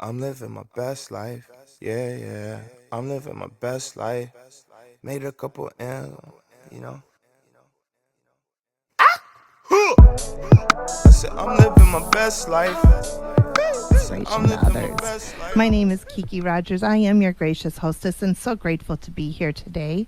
I'm living my best life. Yeah, yeah. I'm living my best life. Made a couple M's, you know. I said, I'm living my best life. I'm Inspiration to living my others. best life. My name is Kiki Rogers. I am your gracious hostess and so grateful to be here today.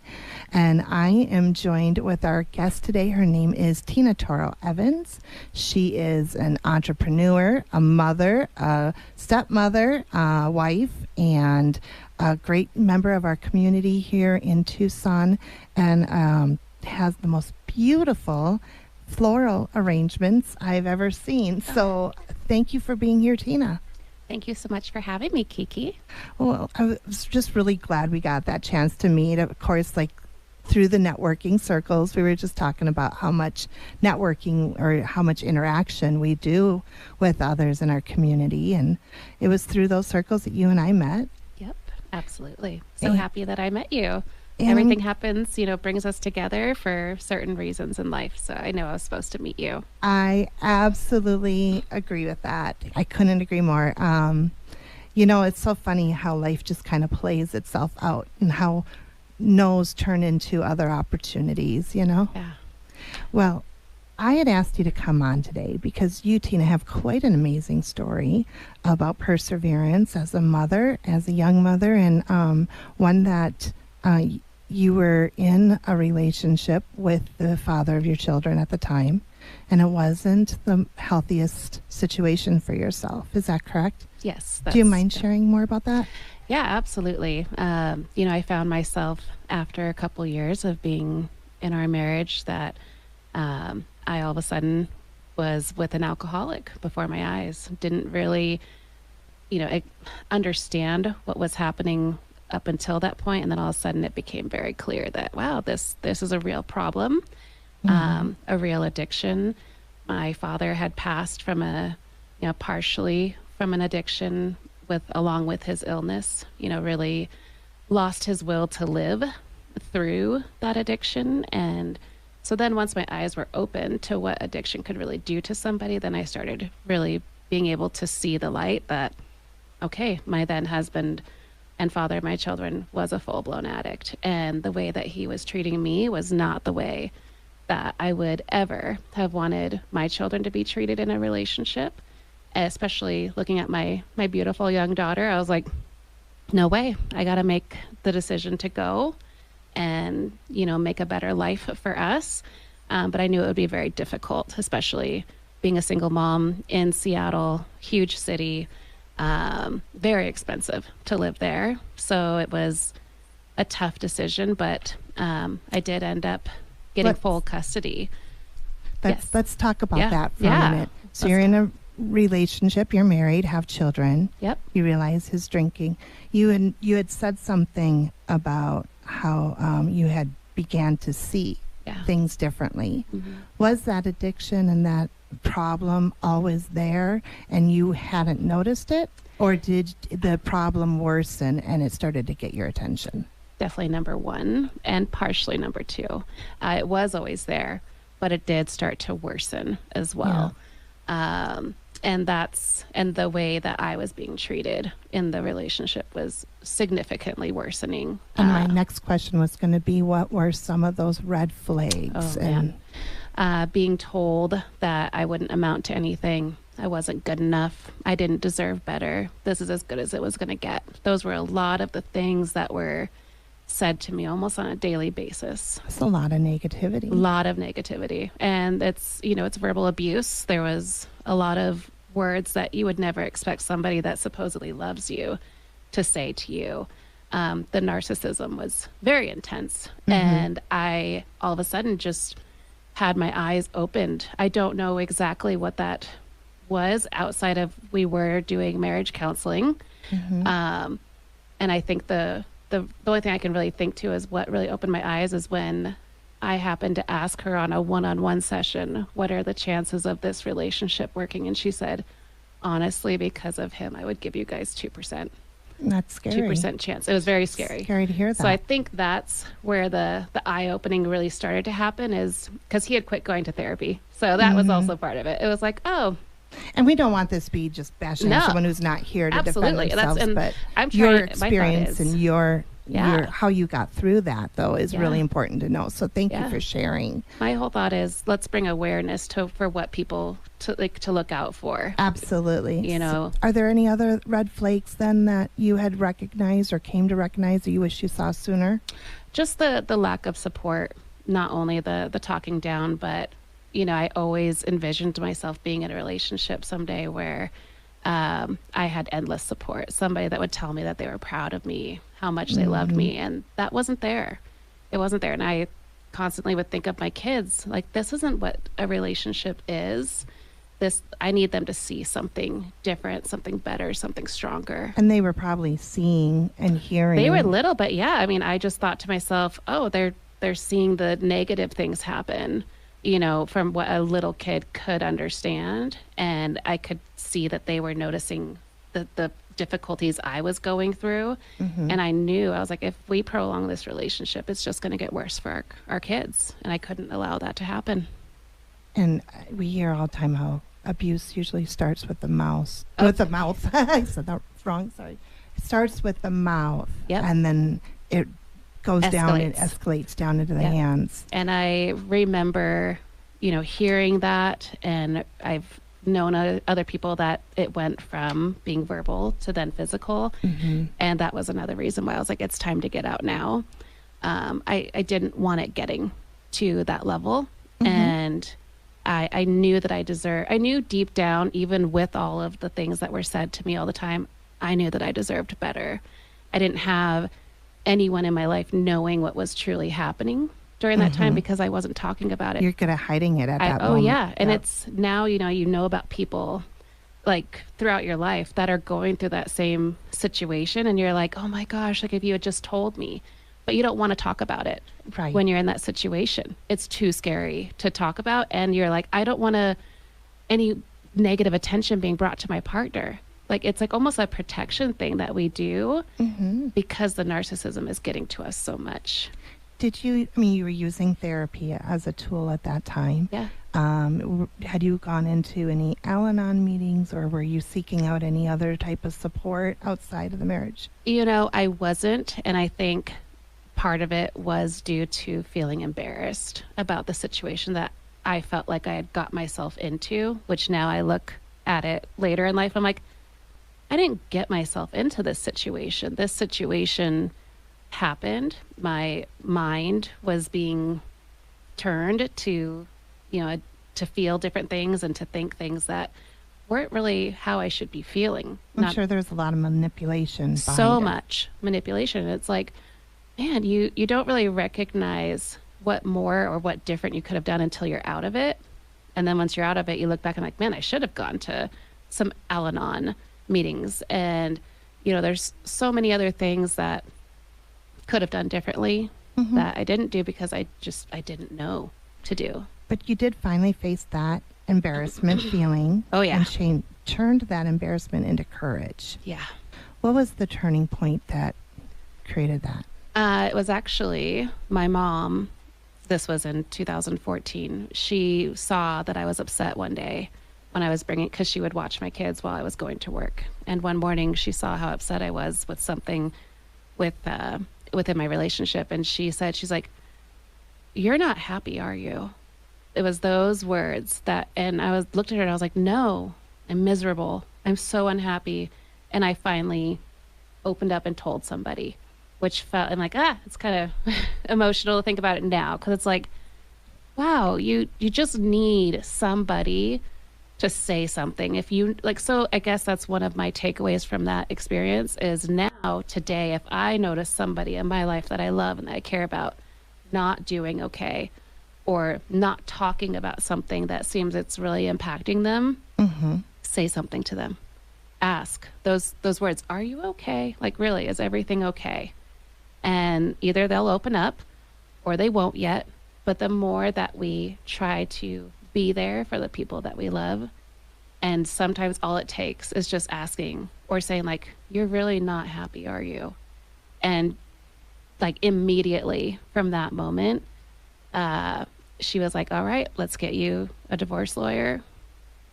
And I am joined with our guest today. Her name is Toro Evans. She is an entrepreneur, a mother, a stepmother, a wife, and a great member of our community here in Tucson, and has the most beautiful floral arrangements I've ever seen. So thank you for being here, Tina. Thank you so much for having me, Kiki. Well, I was just really glad we got that chance to meet. Of course, like through the networking circles, we were just talking about how much networking or how much interaction we do with others in our community. And it was through those circles that you and I met. Yep, absolutely. So And- happy that I met you. and Everything happens, brings us together for certain reasons in life. So I know I was supposed to meet you. I absolutely agree with that. I couldn't agree more. It's so funny how life just kind of plays itself out and how no's turn into other opportunities. Yeah. Well, I had asked you to come on today because you, Tina, have quite an amazing story about perseverance as a mother, as a young mother, and one that you were in a relationship with the father of your children at the time, and it wasn't the healthiest situation for yourself. Is that correct? Yes. Do you mind sharing more about that? Yeah, absolutely. I found myself after a couple years of being in our marriage that I all of a sudden was with an alcoholic before my eyes. Didn't really, understand what was happening up until that point, and then all of a sudden it became very clear that wow, this is a real problem, a real addiction. My father had passed from partially from an addiction along with his illness. Really lost his will to live through that addiction. And so then once my eyes were open to what addiction could really do to somebody, then I started really being able to see the light that, okay, my then husband and father of my children was a full-blown addict. And the way that he was treating me was not the way that I would ever have wanted my children to be treated in a relationship. Especially looking at my beautiful young daughter, I was like, no way. I got to make the decision to go and, make a better life for us. But I knew it would be very difficult, especially being a single mom in Seattle, huge city, very expensive to live there. So it was a tough decision, but I did end up getting full custody. Let's talk about that for Yeah. a minute. So you're in a relationship, you're married, have children. Yep. You realize his drinking. You had said something about how you had began to see things differently. Mm-hmm. Was that addiction and that problem always there and you hadn't noticed it? Or did the problem worsen and it started to get your attention? Definitely number one and partially number two. It was always there, but it did start to worsen as well. And the way that I was being treated in the relationship was significantly worsening. And my next question was going to be, what were some of those red flags? Being told that I wouldn't amount to anything. I wasn't good enough. I didn't deserve better. This is as good as it was going to get. Those were a lot of the things that were said to me almost on a daily basis. That's a lot of negativity. A lot of negativity. And it's verbal abuse. There was a lot of words that you would never expect somebody that supposedly loves you to say to you. The narcissism was very intense. Mm-hmm. And I all of a sudden just had my eyes opened. I don't know exactly what that was outside of we were doing marriage counseling. Mm-hmm. And I think the only thing I can really think to is what really opened my eyes is when I happened to ask her on a one-on-one session, what are the chances of this relationship working? And she said, honestly, because of him, I would give you guys 2%. That's scary. 2% chance. It was very scary. Scary to hear that. So I think that's where the eye-opening really started to happen, is because he had quit going to therapy. So that was also part of it. It was like, oh, And we don't want this to be just bashing on No. someone who's not here to Absolutely. defend themselves, And but I'm your trying, my thought experience is, and your Yeah. how you got through that, though, is really Yeah. important to know. So thank you Yeah. for sharing. my whole thought is let's bring awareness for what people to look out for. Absolutely. You know. Are there any other red flags then that you had recognized or came to recognize that you wish you saw sooner? Just the lack of support, not only the talking down, but I always envisioned myself being in a relationship someday where I had endless support, somebody that would tell me that they were proud of me, how much they loved me, and that wasn't there. It wasn't there. And I constantly would think of my kids, like, this isn't what a relationship is. I need them to see something different, something better, something stronger. And they were probably seeing and hearing. They were little, but yeah, I mean, I just thought to myself, oh, they're seeing the negative things happen, from what a little kid could understand. And I could see that they were noticing the difficulties I was going through. And I was like, if we prolong this relationship, it's just going to get worse for our kids. And I couldn't allow that to happen. And we hear all the time how abuse usually starts with the mouth. Oh. With the mouth. I said that wrong. Sorry. It starts with the mouth. Yep. And then it goes down and Escalates. escalates down into the Yep. hands. And I remember, hearing that, and I've known other people that it went from being verbal to then physical. And that was another reason why I was like, it's time to get out now. I didn't want it getting to that level. And I knew that I knew deep down, even with all of the things that were said to me all the time, I knew that I deserved better. I didn't have anyone in my life knowing what was truly happening during that time because I wasn't talking about it. You're good at hiding it at that Oh moment. yeah. And Yep. it's now, you know about people like throughout your life that are going through that same situation. And you're like, oh my gosh, like if you had just told me, but you don't want to talk about it Right. when you're in that situation. It's too scary to talk about. And you're like, I don't want any negative attention being brought to my partner. Like, it's like almost a protection thing that we do because the narcissism is getting to us so much. You were using therapy as a tool at that time. Yeah. Had you gone into any Al-Anon meetings, or were you seeking out any other type of support outside of the marriage? I wasn't. And I think part of it was due to feeling embarrassed about the situation that I felt like I had got myself into, which now I look at it later in life. I'm like, I didn't get myself into this situation. This situation happened. My mind was being turned to, to feel different things and to think things that weren't really how I should be feeling. I'm sure there's a lot of manipulation. So behind it. much manipulation. It's like, man, you don't really recognize what more or what different you could have done until you're out of it. And then once you're out of it, you look back and like, man, I should have gone to some Al-Anon meetings. And, there's so many other things that could have done differently that I didn't do because I didn't know to do. But you did finally face that embarrassment feeling. Oh, yeah. And turned that embarrassment into courage. Yeah. What was the turning point that created that? It was actually my mom. This was in 2014. She saw that I was upset one day when I was because she would watch my kids while I was going to work. And one morning she saw how upset I was with something within my relationship. And she's like, you're not happy, are you? It was those words and I looked at her and I was like, no, I'm miserable. I'm so unhappy. And I finally opened up and told somebody, which felt, I'm like, it's kind of emotional to think about it now. Cause it's like, wow, you just need somebody to say something. If you like, so I guess that's one of my takeaways from that experience is now today, if I notice somebody in my life that I love and that I care about not doing okay or not talking about something that seems it's really impacting them, say something to them. Ask those words. Are you okay? Like, really, is everything okay? And either they'll open up or they won't yet. But the more that we try to be there for the people that we love, and sometimes all it takes is just asking or saying like, you're really not happy, are you? And like immediately from that moment, she was like, all right, let's get you a divorce lawyer.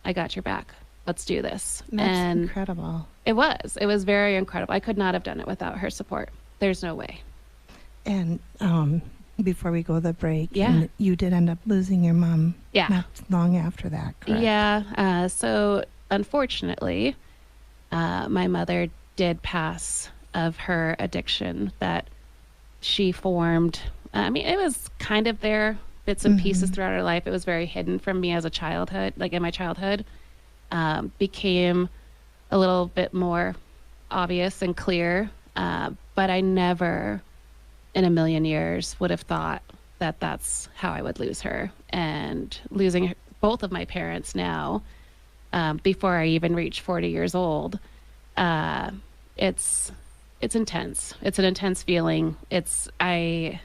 I got your back. let's do this. That's And incredible. it was very incredible. I could not have done it without her support. There's no way. And before we go to the break, Yeah. and you did end up losing your mom Yeah. not long after that, correct? Yeah. So unfortunately, my mother did pass of her addiction that she formed. I mean, it was kind of there, bits and pieces throughout her life. It was very hidden from me as a childhood, like in my childhood. Became a little bit more obvious and clear. But I never in a million years would have thought that that's how I would lose her. And losing both of my parents now, before I even reached 40 years old, it's intense. It's an intense feeling. I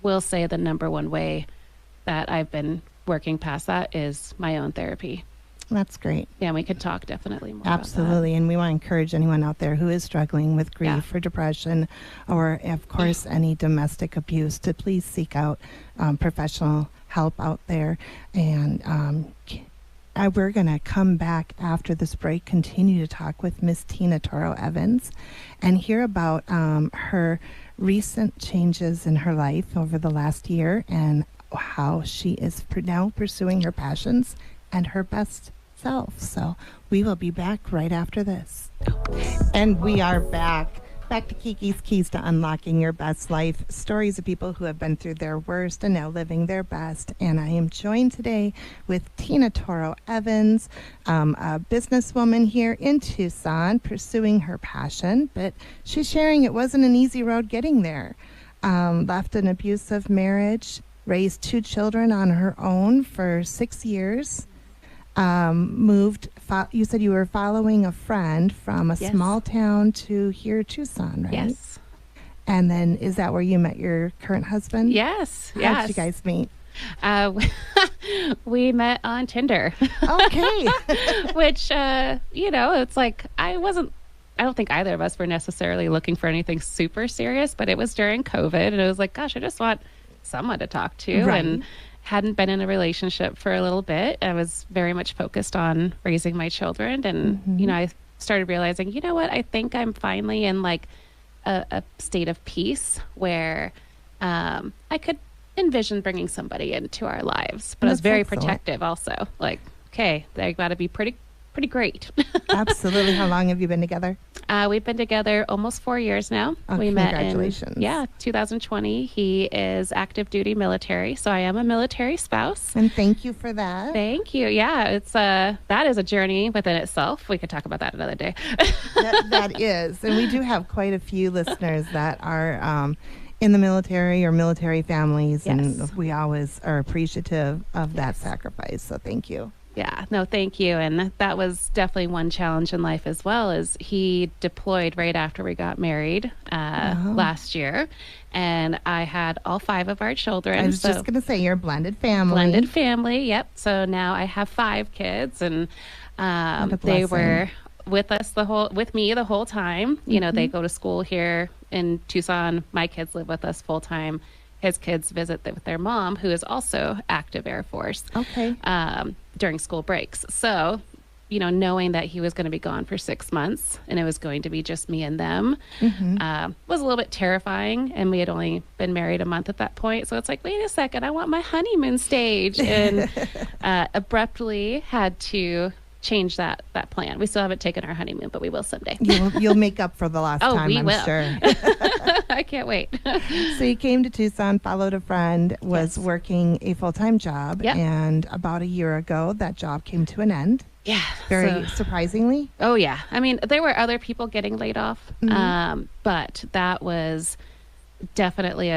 will say the number one way that I've been working past that is my own therapy. That's great. Yeah, we could talk definitely more Absolutely. And we want to encourage anyone out there who is struggling with grief Yeah. or depression or, of course, any domestic abuse to please seek out professional help out there. And we're going to come back after this break, continue to talk with Miss Tina Toro Evans and hear about her recent changes in her life over the last year and how she is now pursuing her passions and her best self. So we will be back right after this. And we are back to Kiki's Keys to Unlocking Your Best Life, stories of people who have been through their worst and now living their best. And I am joined today with Tina Toro Evans, a businesswoman here in Tucson, pursuing her passion, but she's sharing it wasn't an easy road getting there. Left an abusive marriage, raised 2 children on her own for 6 years. Moved, you said you were following a friend from a Yes. small town to here, Tucson, right? Yes. And then is that where you met your current husband? Yes. How Yes. did you guys meet? We met on Tinder. Okay. Which, it's like I don't think either of us were necessarily looking for anything super serious, but it was during COVID and it was like, gosh, I just want someone to talk to. Right. And hadn't been in a relationship for a little bit. I was very much focused on raising my children. And, I started realizing, you know what, I think I'm finally in like a state of peace where I could envision bringing somebody into our lives. But I was That's very excellent. protective also. Like, okay, they got to be pretty great. Absolutely. How long have you been together? We've been together almost 4 years now. Oh, We met congratulations. in 2020. He is active duty military, so I am a military spouse. And thank you for that. Thank you. Yeah, it's that is a journey within itself. We could talk about that another day. That is. And we do have quite a few listeners that are in the military or military families. Yes. And we always are appreciative of that sacrifice. So thank you. Yeah, no, thank you. And that was definitely one challenge in life as well, is he deployed right after we got married last year. And I had all 5 of our children. I was just going to say, you're a blended family. Blended family, yep. So now I have 5 kids, and a they blessing. were with me the whole time. You know, they go to school here in Tucson. My kids live with us full time. His kids visit with their mom, who is also active Air Force. Okay. During school breaks. So, knowing that he was going to be gone for 6 months and it was going to be just me and them, was a little bit terrifying. And we had only been married a month at that point. So it's like, wait a second, I want my honeymoon stage. And abruptly had to change that plan. We still haven't taken our honeymoon, but we will someday. You'll make up for the last time, we I'm will. sure. I can't wait. So you came to Tucson, followed a friend, was Yes. working a full-time job. Yep. And about a year ago, that job came to an end. Yeah. Very surprisingly. Oh, yeah. I mean, there were other people getting laid off, but that was definitely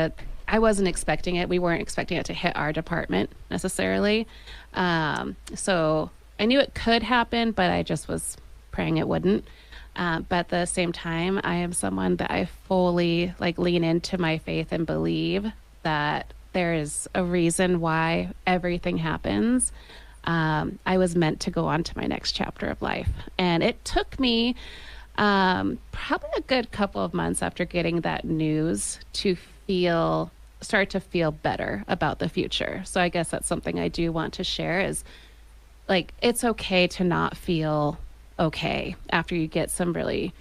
I wasn't expecting it. We weren't expecting it to hit our department necessarily. So I knew it could happen, but I just was praying it wouldn't. But at the same time, I am someone that I fully lean into my faith and believe that there is a reason why everything happens. I was meant to go on to my next chapter of life. And it took me probably a good couple of months after getting that news to start to feel better about the future. So I guess that's something I do want to share is like, it's okay to not feel okay after you get some really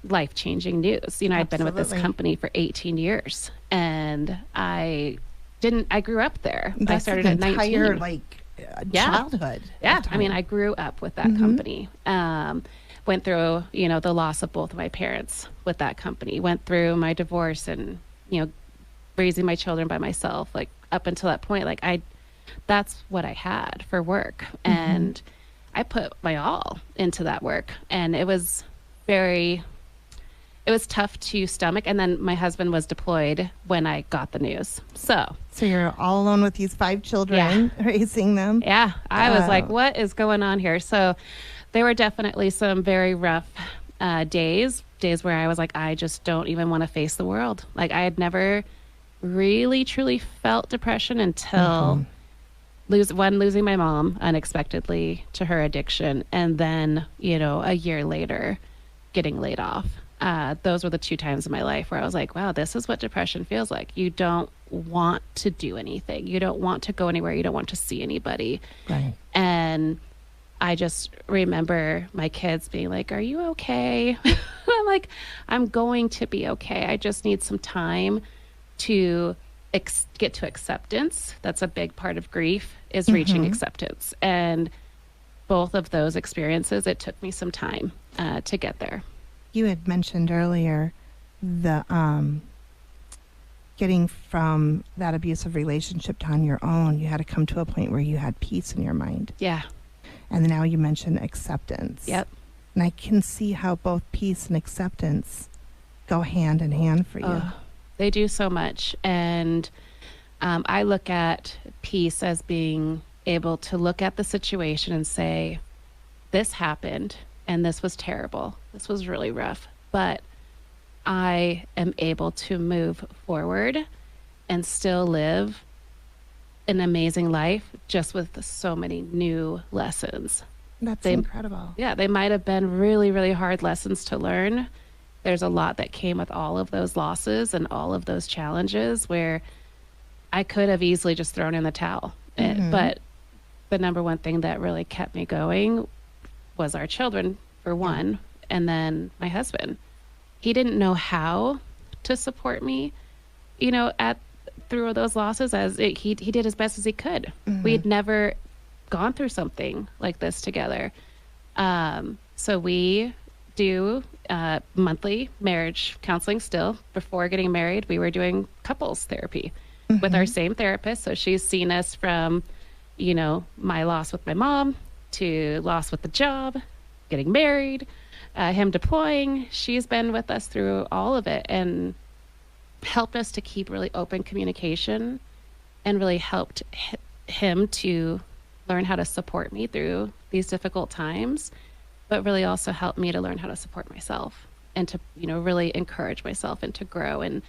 life-changing news. You know, I'd been with this Absolutely. company for 18 years, and I grew up there. I That's started an at 19. entire Yeah. childhood. Yeah, of I mean, time. I grew up with that company. Went through, you know, the loss of both of my parents with that company. Went through my divorce and, you know, raising my children by myself. Like, up until that point, like, that's what I had for work, and I put my all into that work, and it was tough to stomach. And then my husband was deployed when I got the news, so You're all alone with these 5 children, raising them. yeah, I was like, what is going on here? So there were definitely some very rough days where I was like, I just don't even want to face the world. Like, I had never really truly felt depression until losing my mom unexpectedly to her addiction, and then, you know, a year later getting laid off. Those were the 2 times in my life where I was like, wow, this is what depression feels like. You don't want to do anything. You don't want to go anywhere. You don't want to see anybody. Right. And I just remember my kids being like, are you okay? I'm like, I'm going to be okay. I just need some time to get to acceptance. That's a big part of grief, is reaching acceptance. And both of those experiences, it took me some time to get there. You had mentioned earlier the getting from that abusive relationship to on your own. You had to come to a point where you had peace in your mind. Yeah. And now you mentioned acceptance. Yep. And I can see how both peace and acceptance go hand in hand for you. Oh, they do so much. And I look at peace as being able to look at the situation and say, this happened and this was terrible. This was really rough. But I am able to move forward and still live an amazing life, just with so many new lessons. That's incredible. Yeah, they might have been really, really hard lessons to learn. There's a lot that came with all of those losses and all of those challenges where I could have easily just thrown in the towel. But the number one thing that really kept me going was our children, for one, and then my husband. He didn't know how to support me, you know, through those losses, he did as best as he could. We had never gone through something like this together. So we do monthly marriage counseling still. Before getting married, we were doing couples therapy with our same therapist. So she's seen us from, you know, my loss with my mom to loss with the job, getting married, him deploying. She's been with us through all of it and helped us to keep really open communication, and really helped him to learn how to support me through these difficult times, but really also helped me to learn how to support myself and to, you know, really encourage myself and to grow and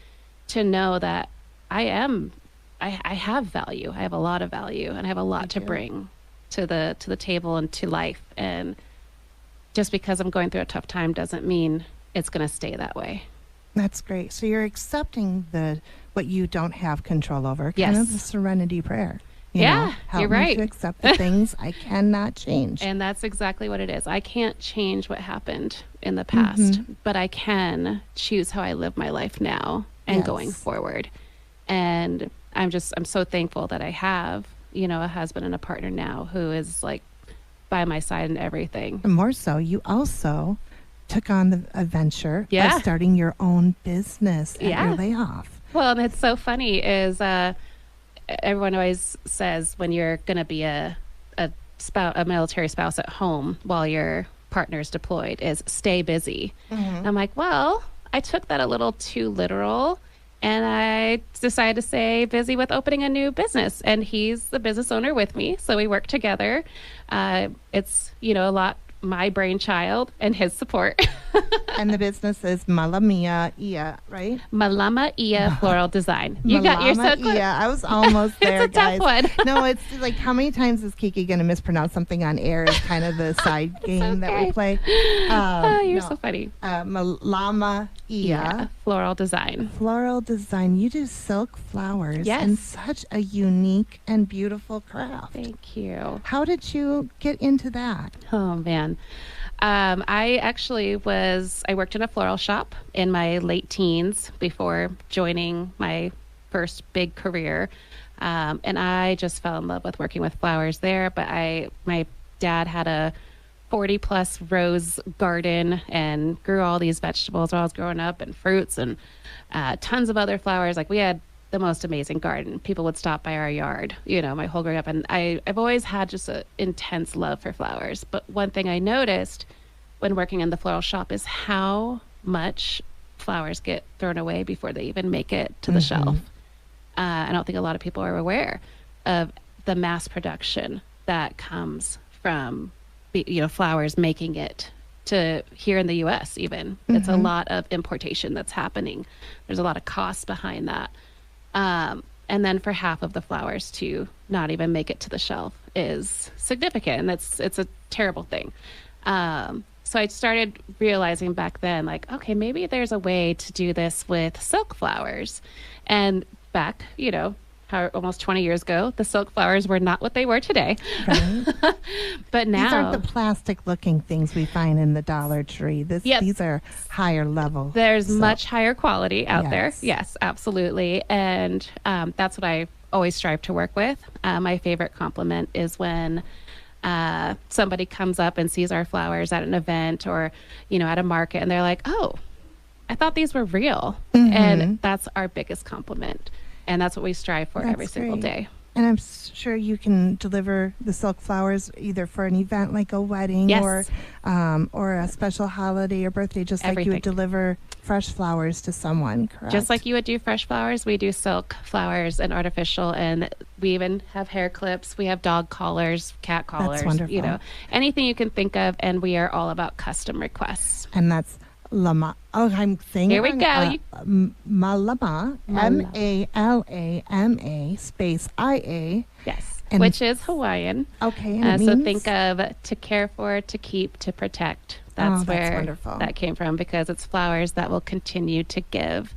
to know that I have value. I have a lot of value, and I have a lot to bring to the table and to life. And just because I'm going through a tough time doesn't mean it's going to stay that way. That's great. So you're accepting what you don't have control over. Yes. Kind of the serenity prayer. Yeah, help you're me right. to accept the things I cannot change. And that's exactly what it is. I can't change what happened in the past, but I can choose how I live my life now and going forward. And I'm so thankful that I have, you know, a husband and a partner now who is like by my side in everything. And more so, you also took on the adventure Yeah. of starting your own business at Yeah. your layoff. Well, and it's so funny is everyone always says when you're going to be a military spouse at home while your partner's deployed is stay busy. I'm like, well, I took that a little too literal, and I decided to stay busy with opening a new business, and he's the business owner with me, so we work together. It's, you know, a lot my brainchild and his support. And the business is Malamia Ia, right? Malama Ia Floral Design. You're so Malama close. Ia. I was almost there, It's a tough guys. one. No, it's like, how many times is Kiki going to mispronounce something on air? Is kind of the side game that we okay. play. Oh, you're so funny. Malama Ia Yeah, floral design. Floral design. You do silk flowers. Yes. And such a unique and beautiful craft. Thank you. How did you get into that? Oh, man. I worked in a floral shop in my late teens before joining my first big career. And I just fell in love with working with flowers there. But my dad had a 40 plus rose garden and grew all these vegetables while I was growing up, and fruits and tons of other flowers. Like, we had the most amazing garden. People would stop by our yard, my whole growing up. And I've always had just an intense love for flowers. But one thing I noticed when working in the floral shop is how much flowers get thrown away before they even make it to the shelf. I don't think a lot of people are aware of the mass production that comes from, flowers making it to here in the U.S. even. It's a lot of importation that's happening. There's a lot of costs behind that. And then for half of the flowers to not even make it to the shelf is significant. And it's a terrible thing. So I started realizing back then, like, okay, maybe there's a way to do this with silk flowers. And back, almost 20 years ago, the silk flowers were not what they were today. Right. But now, these aren't the plastic looking things we find in the Dollar Tree. These are higher level. There's much higher quality out there. Yes. Yes, absolutely. And that's what I always strive to work with. My favorite compliment is when somebody comes up and sees our flowers at an event or, at a market, and they're like, oh, I thought these were real. And that's our biggest compliment. And that's what we strive for every single day. And I'm sure you can deliver the silk flowers either for an event like a wedding or a special holiday or birthday, just like you would deliver fresh flowers to someone, correct? Just like you would do fresh flowers, we do silk flowers and artificial, and we even have hair clips. We have dog collars, cat collars, That's wonderful. Anything you can think of, and we are all about custom requests. And that's Lama. Oh, I'm saying Here we go. Malama, Malama space IA. Yes, And which is Hawaiian. Okay, and it So means? think of to care for, to keep, to protect. That's That's where wonderful. that came from, because it's flowers that will continue to give,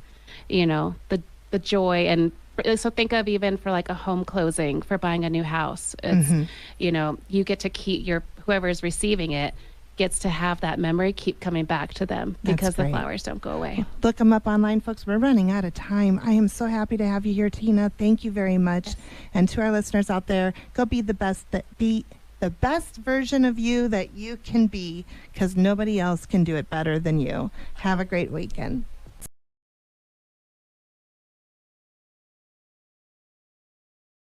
the joy. And so think of even for like a home closing, for buying a new house. It's, you get to keep whoever is receiving it gets to have that memory keep coming back to them, because the flowers don't go away. Look them up online, folks. We're running out of time. I am so happy to have you here, Tina. Thank you very much. Yes. And to our listeners out there, go be the best version of you that you can be, because nobody else can do it better than you. Have a great weekend.